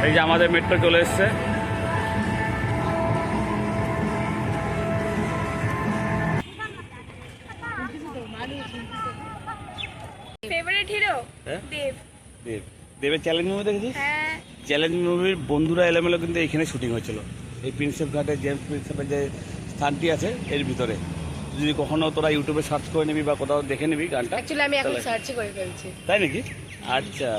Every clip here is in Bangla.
এই যে আমাদের মেট্রো চলে এসছে। ফেভারিট হিরো দেব। দেবের চ্যালেঞ্জ মুভি দেখেছিস? হ্যাঁ, চ্যালেঞ্জ মুভির বন্ধুরা এলোমেলো কিন্তু এখানে শুটিং হয়েছিল, এই প্রিন্সেপ ঘাটে জেমস প্রিন্সেপের যে স্থানটি আছে এর ভিতরে। যদি কখনো তোরা ইউটিউবে সার্চ করে নিবি বা কোথাও দেখে নিবি গানটা। অ্যাকচুয়ালি আমি এখন সার্চ করে ফেলছি। তাই নাকি? আচ্ছা।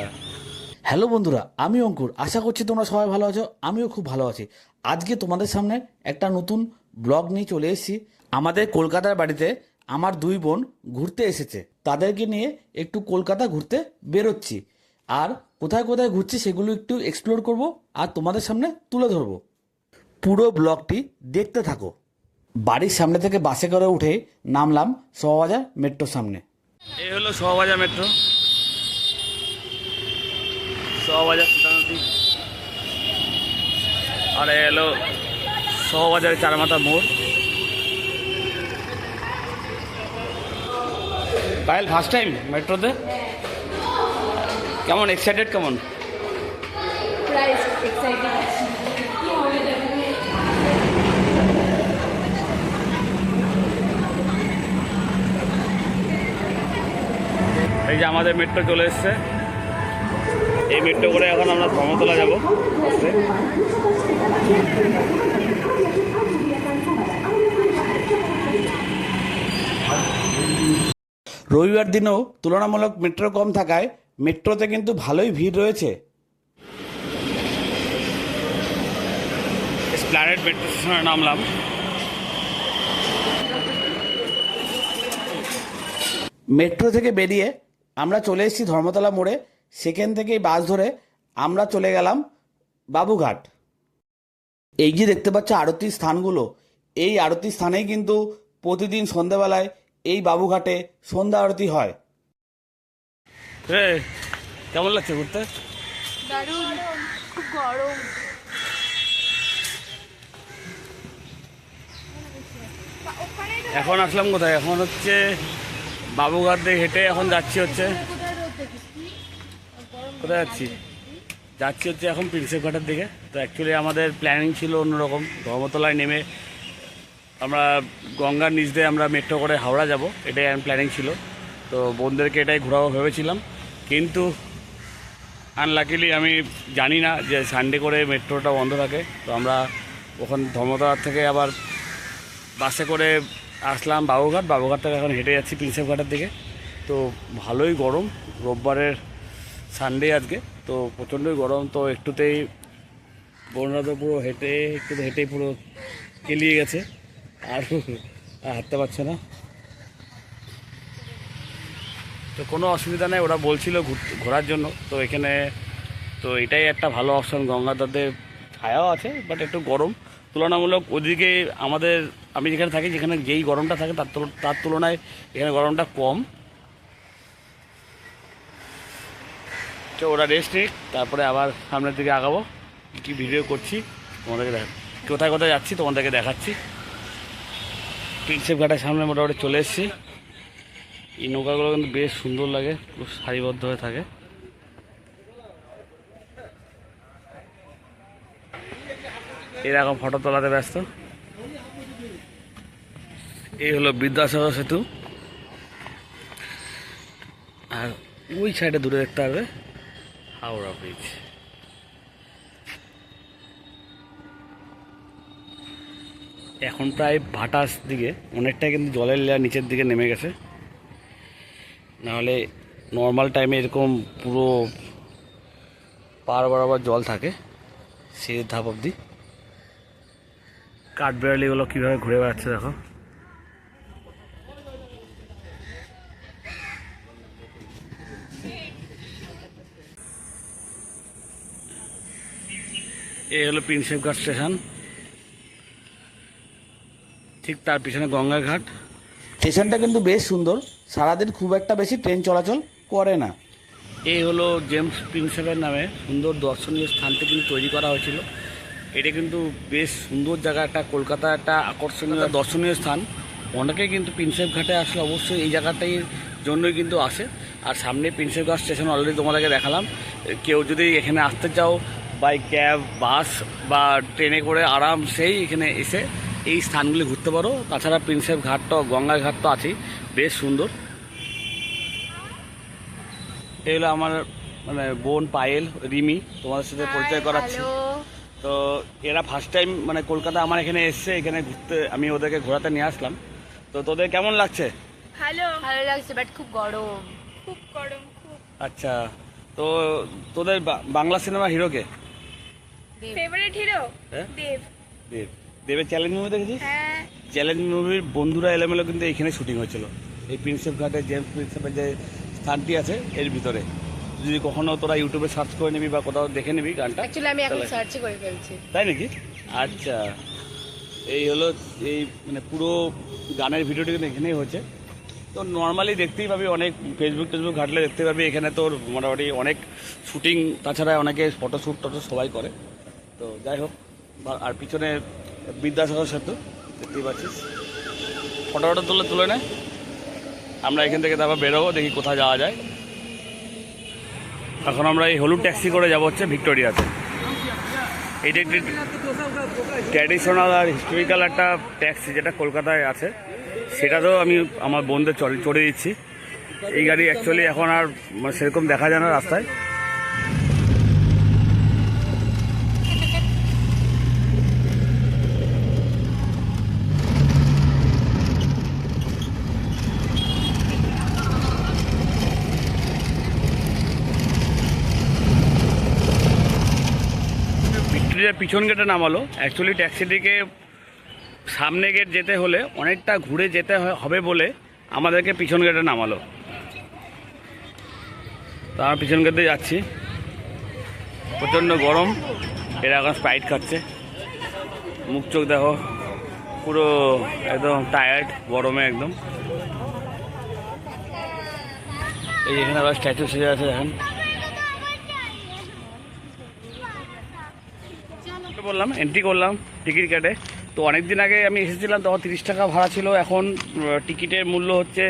হ্যালো বন্ধুরা, আমি অঙ্কুর। আশা করছি তোমরা সবাই ভালো আছো, আমিও খুব ভালো আছি। আজকে তোমাদের সামনে একটা নতুন ব্লগ নিয়ে চলে এসেছি। আমাদের কলকাতার বাড়িতে আমার দুই বোন ঘুরতে এসেছে, তাদেরকে নিয়ে একটু কলকাতা ঘুরতে বেরোচ্ছি। আর কোথায় কোথায় ঘুরছি সেগুলো একটু এক্সপ্লোর করব আর তোমাদের সামনে তুলে ধরবো। পুরো ব্লগটি দেখতে থাকো। বাড়ির সামনে থেকে বাসে করে উঠে নামলাম শোভাবাজার মেট্রোর সামনে। এই হলো শোভাবাজার মেট্রো, শোভাবাজার সীতানদী। আর এই হলো শোভাবাজারের চারমাথা মোড়। পায়েল ফার্স্ট টাইম মেট্রোতে, কেমন এক্সাইটেড? কেমন? Price excited. এই যে আমাদের মেট্রো চলে এসছে। এই মেট্রো করে এখন আমরা ধর্মতলা যাব। রবিবার দিনেও তুলনামূলক মেট্রো কম থাকায় মেট্রোতে কিন্তু ভালোই ভিড় রয়েছে। এসপ্ল্যানেড মেট্রো স্টেশনে নামলাম। মেট্রো থেকে বেরিয়ে আমরা চলে এসেছি ধর্মতলা মোড়ে। সেখান থেকেই বাস ধরে আমরা চলে গেলাম বাবুঘাট। এই যে দেখতে পাচ্ছ আরতির স্থানগুলো, এই আরতির স্থানেই কিন্তু প্রতিদিন সন্ধ্যাবেলায় এই বাবুঘাটে সন্ধ্যা আরতি হয়। কেমন লাগছে ঘুরতে? দারুণ, খুব গরম। এখন আসলাম কোথায়? এখন হচ্ছে বাবুঘাট দিয়ে হেঁটে এখন যাচ্ছি হচ্ছে কোথায় যাচ্ছি হচ্ছে এখন প্রিন্সেপ ঘাটের দিকে। তো অ্যাকচুয়ালি আমাদের প্ল্যানিং ছিল অন্যরকম, ধর্মতলায় নেমে আমরা গঙ্গার নিচ দিয়ে আমরা মেট্রো করে হাওড়া যাব, এটাই প্ল্যানিং ছিল। তো বোনদেরকে এটাই ঘোরাবো ভেবেছিলাম, কিন্তু আনলাকিলি আমি জানি না যে সানডে করে মেট্রোটা বন্ধ থাকে। তো আমরা ওখান ধর্মতলার থেকে আবার বাসে করে আসলাম বাবুঘাট। বাবুঘাট থেকে এখন হেঁটে যাচ্ছি প্রিন্সেপ ঘাটের দিকে। তো ভালোই গরম, রোববারের সানডে আজকে, তো প্রচণ্ডই গরম। তো একটুতেই বোনরা তো পুরো হেঁটেই পুরো কেলিয়ে গেছে, আর হাঁটতে পারছে না। তো কোনো অসুবিধা নেই, ওরা বলছিল ঘোরার জন্য। তো এখানে তো এটাই একটা ভালো অপশন, গঙ্গাধারে ছায়াও আছে, বাট একটু গরম তুলনামূলক। ওদিকে আমি যেখানে থাকি, যেখানে যেই গরমটা থাকে তার তুলনায় এখানে গরমটা কম। তো ওরা রেস্ট নিক, তারপরে আবার সামনের দিকে আগাবো। কী ভিডিও করছি তোমাদেরকে কোথায় কোথায় যাচ্ছি তোমাদেরকে দেখাচ্ছি। প্রিন্সেপ ঘাটের সামনে মোটামুটি চলে এসেছি। এই নৌকাগুলো কিন্তু বেশ সুন্দর লাগে, খুব সারিবদ্ধ হয়ে থাকে। এরকম ফটো তোলাতে ব্যস্ত। এই হলো বিদ্যাসাগর সেতু, আর ওই সাইডে দূরে দেখতে পারবে হাওড়া ব্রিজ। এখন প্রায় ভাটার দিকে অনেকটাই কিন্তু জলের লেয়ার নিচের দিকে নেমে গেছে, নাহলে নর্মাল টাইমে এরকম পুরো পার বরাবর জল থাকে সেই ধাপ অবধি। কাঠবেড়ালিগুলো কীভাবে ঘুরে বেড়াচ্ছে দেখো। এই হলো প্রিন্সেপ ঘাট স্টেশন, ঠিক তার পিছনে গঙ্গা ঘাট। স্টেশনটা কিন্তু বেশ সুন্দর, সারাদিন খুব একটা বেশি ট্রেন চলাচল করে না। এই হলো জেমস প্রিন্সেপের নামে সুন্দর দর্শনীয় স্থানটি কিন্তু তৈরি করা হয়েছিল। এটা কিন্তু বেশ সুন্দর জায়গা, একটা কলকাতা একটা আকর্ষণীয় দর্শনীয় স্থান। অনেকে কিন্তু প্রিন্সেপ ঘাটে আসলে অবশ্যই এই জায়গাটাই জন্যই কিন্তু আসে। আর সামনে প্রিন্সেপ ঘাট স্টেশন অলরেডি তোমাদেরকে দেখালাম। কেউ যদি এখানে আসতে চাও বাই ক্যাব, বাস বা ট্রেনে করে আরামসেই এখানে এসে এই স্থানগুলি ঘুরতে পারো। তাছাড়া প্রিন্সেপ ঘাট তো, গঙ্গার ঘাট তো আছেই, বেশ সুন্দর। এই হলো আমার মানে বোন পায়েল, রিমি, তোমাদের সাথে পরিচয় করাচ্ছি। তো এরা ফার্স্ট টাইম মানে কলকাতা আমার এখানে এসছে, এখানে ঘুরতে, আমি ওদেরকে ঘোরাতে নিয়ে আসলাম। তো তোদের কেমন লাগছে? ভালো লাগছে, বাট খুব গরম, খুব গরম, খুব। আচ্ছা, তো তোদের বাংলা সিনেমা হিরোকে ফেভারিট হিরো হ্যাঁ? দেব। দেব। দেবের চ্যালেঞ্জ মুভি দেখেছিস? হ্যাঁ, চ্যালেঞ্জ মুভির বন্ধুরা এলোমেলো কিন্তু এখানে শুটিং হয়েছিল, এই প্রিন্সেপ ঘাটে জেমস প্রিন্সেপের যে স্থানটি আছে এর ভিতরে। যদি কখনো তোরা ইউটিউবে সার্চ করে নিবি বা কোথাও দেখে নিবি গানটা। অ্যাকচুয়ালি আমি এখন তাহলে- সার্চই করে ফেলছি। তাই নাকি? আচ্ছা, এই হলো এই মানে পুরো গানের ভিডিওটি কিন্তু এখানেই হচ্ছে। তো নর্মালি দেখতেই পাবি, অনেক ফেসবুক টেসবুক ঘাটলে দেখতে পাবি এখানে তোর মোটামুটি অনেক শুটিং, তাছাড়া অনেকে ফটোশ্যুট টটো সবাই করে। তো যাই হোক, আর পিছনে বিদ্যাসাগর সেতু দেখতেই পাচ্ছিস, ফটো ফটো তুলে নেয়। আমরা এখান থেকে তারপর বেরোবো, দেখি কোথায় যাওয়া যায়। এখন আমরা এই হলুদ ট্যাক্সি করে যাবো হচ্ছে ভিক্টোরিয়াতে। এইটা একটি ট্র্যাডিশনাল আর হিস্টোরিক্যাল একটা ট্যাক্সি যেটা কলকাতায় আছে, সেটাতেও আমি আমার বোনদের চড়ে দিচ্ছি। এই গাড়ি অ্যাকচুয়ালি এখন আর সেরকম দেখা যায় না রাস্তায়। ভিক্টোরিয়ার পিছন গেটে নামালো। অ্যাকচুয়ালি ট্যাক্সিটিকে সামনে গেট যেতে হলে অনেকটা ঘুরে যেতে হবে বলে আমাদেরকে পিছন গেটে নামালো। তো আমরা পিছন গেটে যাচ্ছি। প্রচণ্ড গরম, এরা এখন স্প্রাইট খাচ্ছে। মুখ চোখ দেখো পুরো একদম টায়ার্ড, গরমে একদম। এই এখানে আবার স্ট্যাচু সেজে আছে দেখেন। বললাম এন্ট্রি করলাম টিকিট কেটে। তো অনেক দিন আগে আমি এসেছিলাম, তখন 30 টাকা ভাড়া ছিল, এখন টিকিটের মূল্য হচ্ছে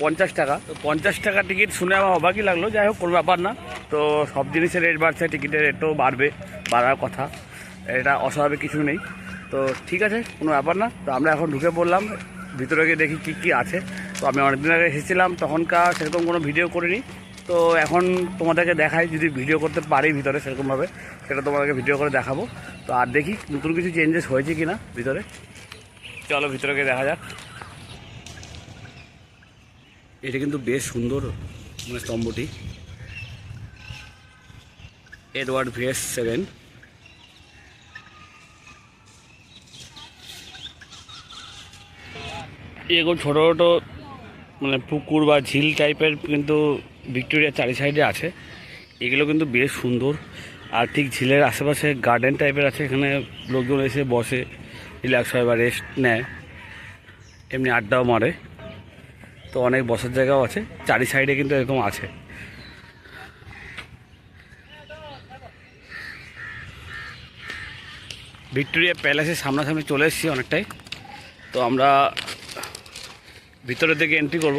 50 টাকা। তো 50 টাকা টিকিট শুনে আমার অবাকই লাগলো। যাই হোক, কোনো ব্যাপার না। তো সব জিনিসের রেট বাড়ছে, টিকিটের রেটও বাড়ার কথা, এটা অস্বাভাবিক কিছু নেই। তো ঠিক আছে, কোনো ব্যাপার না। তো আমরা এখন ঢুকে পড়লাম, ভিতরে গিয়ে দেখি কী কী আছে। তো আমি অনেকদিন আগে এসেছিলাম, তখনকার সেরকম কোনো ভিডিও করিনি। তো এখন তোমাদেরকে দেখাই, যদি ভিডিও করতে পারি ভিতরে সেরকমভাবে, সেটা তোমাদেরকে ভিডিও করে দেখাবো। তো আর দেখি নতুন কিছু চেঞ্জেস হয়েছে কি না ভিতরে। চলো ভিতরে গিয়ে দেখা যাক। এটা কিন্তু বেশ সুন্দর মানে স্তম্ভটি, এডওয়ার্ড VS7। এরকম ছোটো ছোটো মানে পুকুর বা ঝিল টাইপের কিন্তু ভিক্টোরিয়ার চারি সাইডে আছে। এগুলো কিন্তু বেশ সুন্দর। আর ঠিক ঝিলের আশেপাশে গার্ডেন টাইপের আছে, এখানে লোকজন এসে বসে রিল্যাক্স হয় বা রেস্ট নেয়, এমনি আড্ডাও মারে। তো অনেক বসার জায়গাও আছে, চারি সাইডে কিন্তু এরকম আছে। ভিক্টোরিয়া প্যালেসের সামনাসামনি চলে এসেছি অনেকটাই। তো আমরা ভিতরের দিকে এন্ট্রি করব।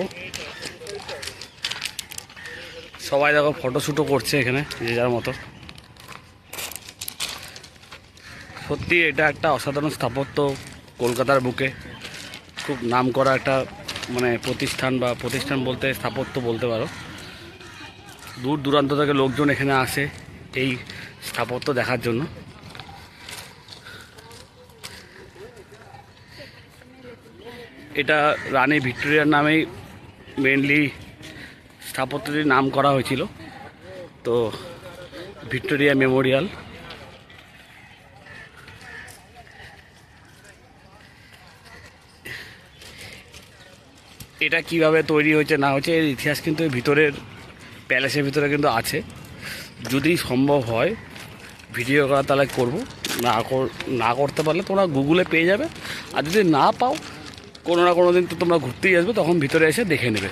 সবাই দেখো ফটোশ্যুটও করছে এখানে যে যার মতো। সত্যি এটা একটা অসাধারণ স্থাপত্য, কলকাতার বুকে খুব নাম করা একটা মানে প্রতিষ্ঠান, বা প্রতিষ্ঠান বলতে স্থাপত্য বলতে পারো। দূর দূরান্ত থেকে লোকজন এখানে আসে এই স্থাপত্য দেখার জন্য। এটা রানী ভিক্টোরিয়ার নামেই মেনলি স্থাপত্যটির নাম করা হয়েছিল। তো ভিক্টোরিয়া মেমোরিয়াল। এটা কিভাবে তৈরি হয়েছে না হয়েছে এর ইতিহাস কিন্তু এই ভিতরের প্যালেসের ভিতরে কিন্তু আছে। যদি সম্ভব হয় ভিডিও করা তাহলে করব, না করতে পারলে তোমরা গুগলে পেয়ে যাবে। আর যদি না পাও, কোনো না কোনো দিন তো তোমরা ঘুরতেই আসবে, তখন ভিতরে এসে দেখে নেবে।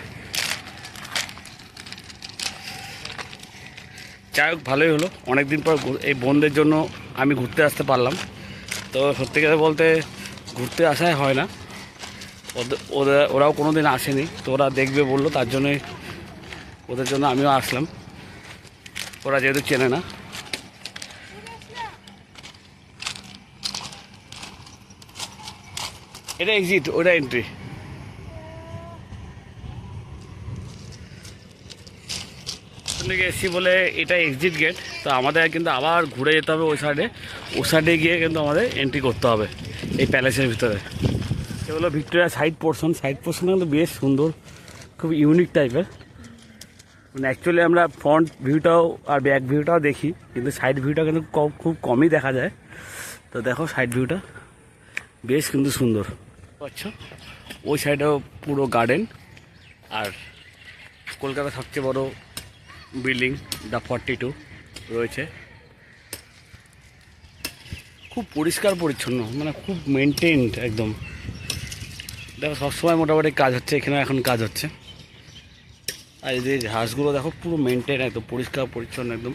যাই হোক, ভালোই হলো, অনেক দিন পর এই বোনদের জন্য আমি ঘুরতে আসতে পারলাম। তো সত্যি কথা বলতে ঘুরতে আসাই হয় না, ওরাও কোনো দিন আসেনি। তো ওরা দেখবে বললো, তার জন্যই ওদের জন্য আমিও আসলাম। ওরা যেহেতু চেনে না। এটা এক্সিট, ওটা এন্ট্রি। থেকে এসছি বলে এটা এক্সিট গেট, তো আমাদের কিন্তু আবার ঘুরে যেতে হবে ওই সাইডে গিয়ে কিন্তু আমাদের এন্ট্রি করতে হবে এই প্যালেসের ভিতরে। সেগুলো ভিক্টোরিয়া সাইড পোর্শন কিন্তু বেশ সুন্দর, খুব ইউনিক টাইপের। মানে অ্যাকচুয়ালি আমরা ফ্রন্ট ভিউটাও আর ব্যাক ভিউটাও দেখি, কিন্তু সাইড ভিউটা কিন্তু খুব কমই দেখা যায়। তো দেখো সাইড ভিউটা বেশ কিন্তু সুন্দর। আচ্ছা, ওই সাইডেও পুরো গার্ডেন, আর কলকাতার সবচেয়ে বড় বিল্ডিং দ্য 42 রয়েছে। খুব পরিষ্কার পরিচ্ছন্ন, মানে খুব মেনটেনড একদম। দেখো সবসময় মোটামুটি কাজ হচ্ছে, এখানে এখন কাজ হচ্ছে। আর এই যে ঘাসগুলো দেখো পুরো মেনটেন, একদম পরিষ্কার পরিচ্ছন্ন একদম।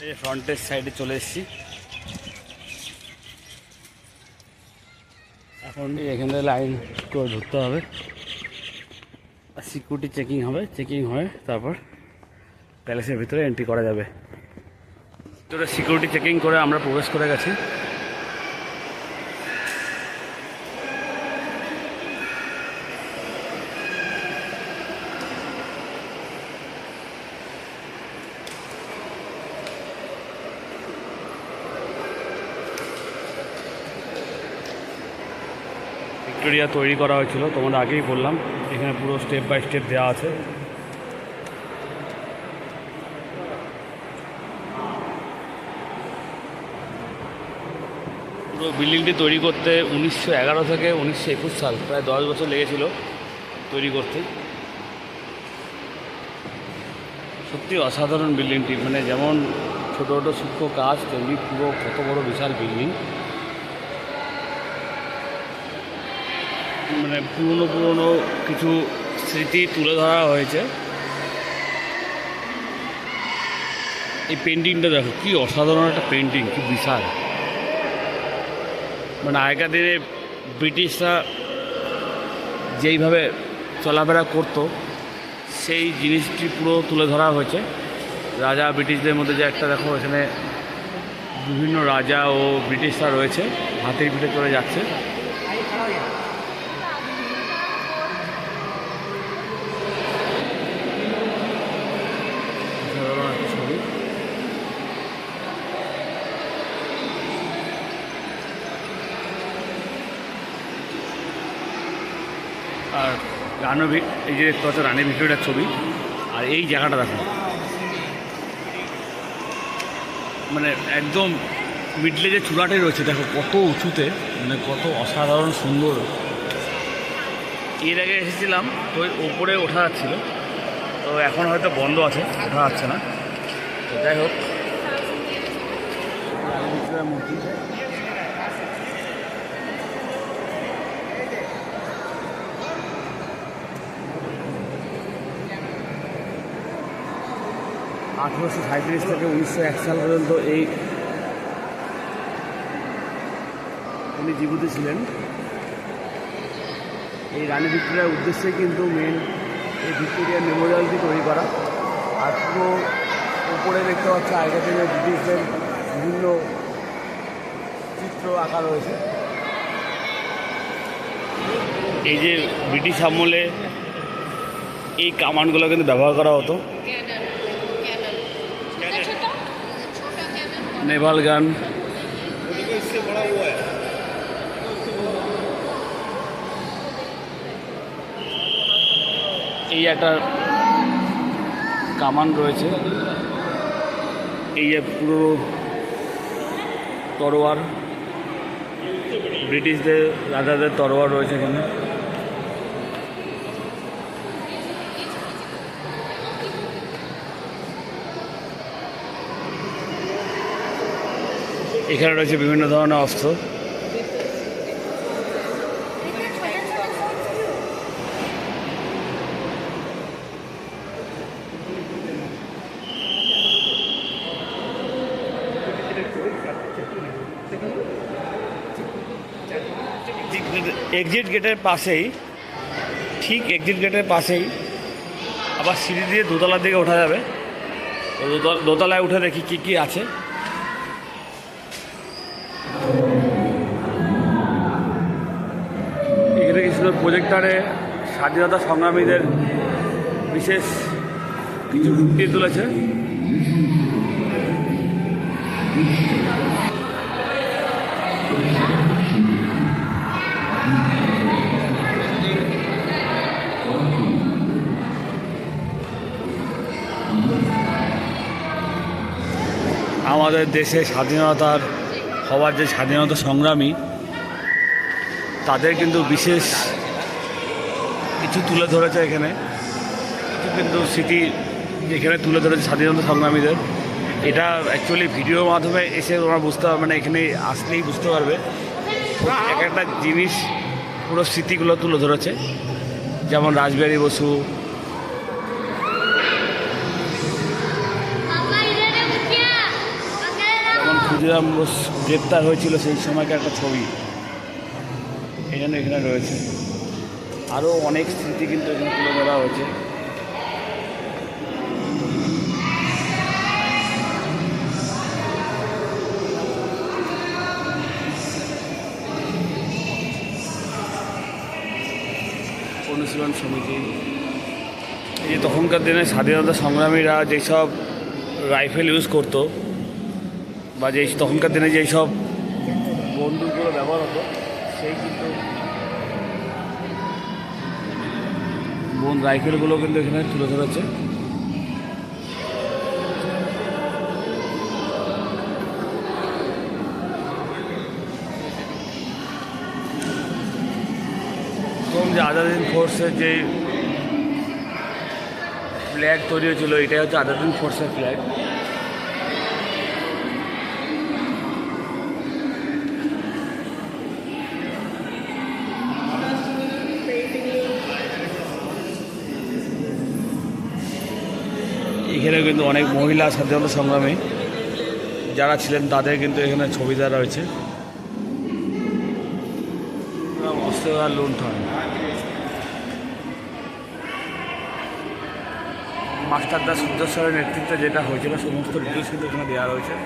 এই যে ফ্রন্টের সাইডে চলে এসেছি, এখন এখান থেকে লাইন করে ধরতে হবে, আর সিকিউরিটি চেকিং হয়ে তারপর প্যালেসের ভিতরে এন্ট্রি করা যাবে। ভিতরে সিকিউরিটি চেকিং করে আমরা প্রবেশ করে গেছি। ভিক্টোরিয়া তৈরি করা হয়েছিল, তোমরা আগেই বললাম। এখানে পুরো স্টেপ বাই স্টেপ দেওয়া আছে। পুরো বিল্ডিংটি তৈরি করতে 1911 থেকে 1921 সাল, প্রায় 10 বছর লেগেছিল তৈরি করতে। সত্যি অসাধারণ বিল্ডিংটি, মানে যেমন ছোটো ছোটো সূক্ষ্ম কাজ, তেমনি পুরো কত বড় বিশাল বিল্ডিং। মানে পুরনো কিছু স্মৃতি তুলে ধরা হয়েছে। এই পেন্টিংটা দেখো কি অসাধারণ একটা পেন্টিং, কি বিশাল। মানে আগেকার দিনে ব্রিটিশরা যেইভাবে চলাফেরা করতো সেই জিনিসটি পুরো তুলে ধরা হয়েছে। রাজা ব্রিটিশদের মধ্যে যে একটা দেখো, এখানে বিভিন্ন রাজা ও ব্রিটিশরা রয়েছে, হাতির পিঠে চলে যাচ্ছে। সাধারণ একটা ছবি। আর এই যে দেখতে পাচ্ছ রানী ভিক্টোরিয়ার ছবি। আর এই জায়গাটা দেখো, মানে একদম মিডলে যে চূড়াটাই রয়েছে দেখো কত উঁচুতে, মানে কত অসাধারণ সুন্দর। এর আগে এসেছিলাম তো ওপরে ওঠা যাচ্ছিল, তো এখন হয়তো বন্ধ আছে, ওঠা যাচ্ছে না। তো যাই হোক, রানী ভিক্টোরিয়ার মূর্তি। আঠেরোশো 1937 থেকে 1901 সাল পর্যন্ত উনি জীবিত ছিলেন। এই রানী ভিক্টোরিয়ার উদ্দেশ্যে কিন্তু মেন এই ভিক্টোরিয়া মেমোরিয়ালটি তৈরি করা। আর পুরো উপরে দেখতে পাচ্ছি আগের থেকে ব্রিটিশদের বিভিন্ন চিত্র আঁকা রয়েছে। এই যে ব্রিটিশ আমলে এই কামানগুলো কিন্তু ব্যবহার করা হতো, নেভাল গান। এই একটা কামান রয়েছে, এই যে পুরো তরোয়ার, ব্রিটিশদের রাজাদের তরোয়ার রয়েছে এখানে। এখানে রয়েছে বিভিন্ন ধরনের অস্ত্র। এক্সিট গেটের পাশেই, ঠিক এক্সিট গেটের পাশেই আবার সিঁড়ি দিয়ে দোতলার দিকে ওঠা যাবে। দোতলায় উঠে দেখি কি কি আছে। এখানে প্রজেক্টরে স্বাধীনতা সংগ্রামীদের বিশেষ কিছু ফুটিয়ে তুলেছে। আমাদের দেশে স্বাধীনতার হওয়ার যে স্বাধীনতা সংগ্রামী তাদের কিন্তু বিশেষ কিছু তুলে ধরেছে এখানে, কিছু কিন্তু স্মৃতি এখানে তুলে ধরেছে স্বাধীনতা সংগ্রামীদের। এটা অ্যাকচুয়ালি ভিডিওর মাধ্যমে এসে তোমরা বুঝতে পারবে না, এখানে আসলেই বুঝতে পারবে এক একটা জিনিস পুরো স্মৃতিগুলো তুলে ধরেছে। যেমন রাসবিহারী বসু, যেমন ক্ষুদিরাম বোস গ্রেপ্তার হয়েছিল সেই সময়কার একটা ছবি এখানে রয়েছে। আরও অনেক স্মৃতি কিন্তু এখানে তুলে ধরা হয়েছে। অনুশীলন সমিতি, এই যে তখনকার দিনে স্বাধীনতা সংগ্রামীরা যেসব রাইফেল ইউজ করতো বা যে তখনকার দিনে যেই সব বন্দুকগুলো ব্যবহার হতো সেই কিন্তু রাইফেলগুলো কিন্তু এখানে তুলে ধরেছে। প্রথম যে আজাদ হিন্দ ফোর্সের যে ফ্ল্যাগ তৈরি হয়েছিল এটাই হচ্ছে আজাদ হিন্দ ফোর্সের ফ্ল্যাগ। এখানে কিন্তু অনেক মহিলা স্বাধীনতা সংগ্রামী যারা ছিলেন তাদের কিন্তু এখানে ছবি দেওয়া রয়েছে। অস্ত্র আর লুণ্ঠন, মাস্টারদা সূর্যেশ্বরের নেতৃত্বে যেটা হয়েছিল সমস্ত ডিটেলস কিন্তু এখানে দেওয়া হয়েছিল।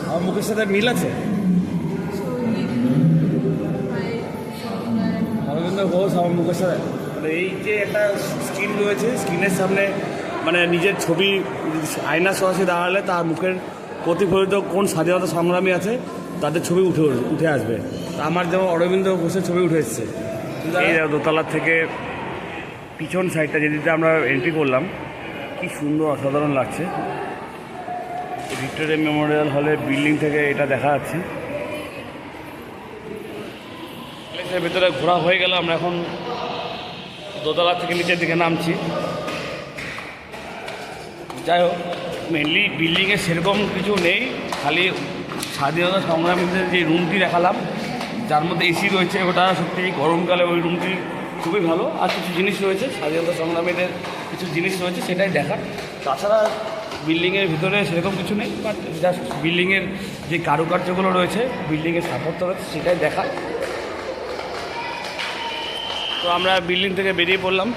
আমার মুখের সাথে মিল আছে। অরবিন্দ ঘোষ আমার মুখের সাথে, মানে এই যে একটা স্ক্রিন রয়েছে, স্ক্রিনের সামনে মানে নিজের ছবি আয়না সরাসরি দাঁড়ালে তার মুখের প্রতিফলিত কোন স্বাধীনতা সংগ্রামী আছে তাদের ছবি উঠে আসবে। আমার যেমন অরবিন্দ ঘোষের ছবি উঠে এসছে। এই দোতলার থেকে পিছন সাইডটা যেদিকে আমরা এন্ট্রি করলাম কি সুন্দর অসাধারণ লাগছে। ভিক্টোরিয়া মেমোরিয়াল হলের বিল্ডিং থেকে এটা দেখা যাচ্ছে। প্যালেসের ভেতরে ঘোরা হয়ে গেল, আমরা এখন দোতলা থেকে নিচের দিকে নামছি। যাই হোক, মেনলি বিল্ডিংয়ে সেরকম কিছু নেই, খালি স্বাধীনতা সংগ্রামীদের যে রুমটি দেখালাম যার মধ্যে এসি রয়েছে, ওটা সত্যি গরমকালে ওই রুমটি খুবই ভালো। আর কিছু জিনিস রয়েছে স্বাধীনতা সংগ্রামীদের কিছু জিনিস রয়েছে সেটাই দেখার। তাছাড়া বিল্ডিংয়ের ভিতরে সেরকম কিছু নেই, বাট জাস্ট বিল্ডিংয়ের যে কারুকার্যগুলো রয়েছে, বিল্ডিংয়ের স্থাপত্য রয়েছে সেটাই দেখা। তো আমরা বিল্ডিং থেকে বেরিয়ে পড়লাম।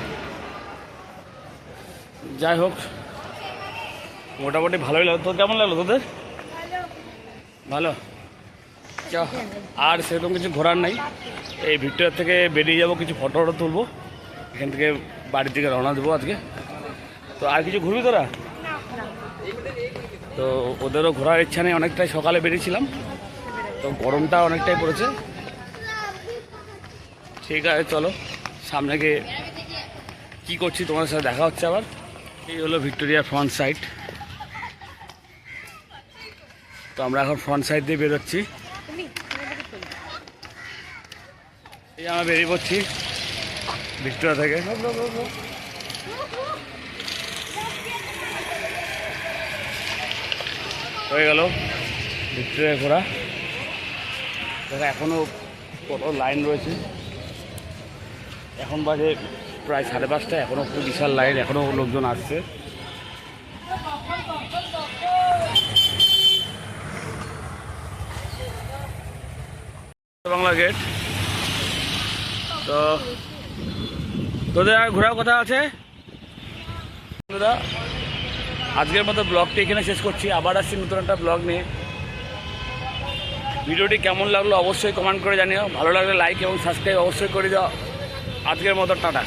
যাই হোক, মোটামুটি ভালোই লাগলো। তোর কেমন লাগলো? তোদের ভালো? আর সেরকম কিছু ঘোরার নাই। এই ভিক্টোরিয়া থেকে বেরিয়ে যাব, কিছু ফটো তুলবো, এখান থেকে বাড়ির দিকে রওনা দেবো আজকে। তো আর কিছু ঘুরবি তোরা? তো ওদেরও ঘোরার ইচ্ছা নেই, অনেকটাই সকালে বেরিয়েছিলাম তো গরমটা অনেকটাই পড়েছে। ঠিক আছে, চলো সামনে গিয়ে কী করছি তোমাদের সাথে দেখা হচ্ছে আবার। এই হলো ভিক্টোরিয়া ফ্রন্ট সাইড। তো আমরা এখন ফ্রন্ট সাইড দিয়ে বেরোচ্ছি। এই আমরা বেরিয়ে পড়ছি ভিক্টোরিয়া থেকে। হয়ে গেল ভিক্টোরিয়া ঘোরা। দেখো এখনও কত লাইন রয়েছে। এখন বাজে প্রায় 5:30, এখনও খুব বিশাল লাইন, এখনও লোকজন আসছে। বাংলা গেট। তো তোদের আর ঘোরার কথা আছে? বন্ধুরা, আজকের মতো ব্লগটি এখানে শেষ করছি, আবার আসছি নতুন একটা ব্লগ নিয়ে। ভিডিওটি কেমন লাগলো অবশ্যই কমেন্ট করে জানিও, ভালো লাগলে লাইক এবং সাবস্ক্রাইব অবশ্যই করে দাও। আজকের মতো টাটা।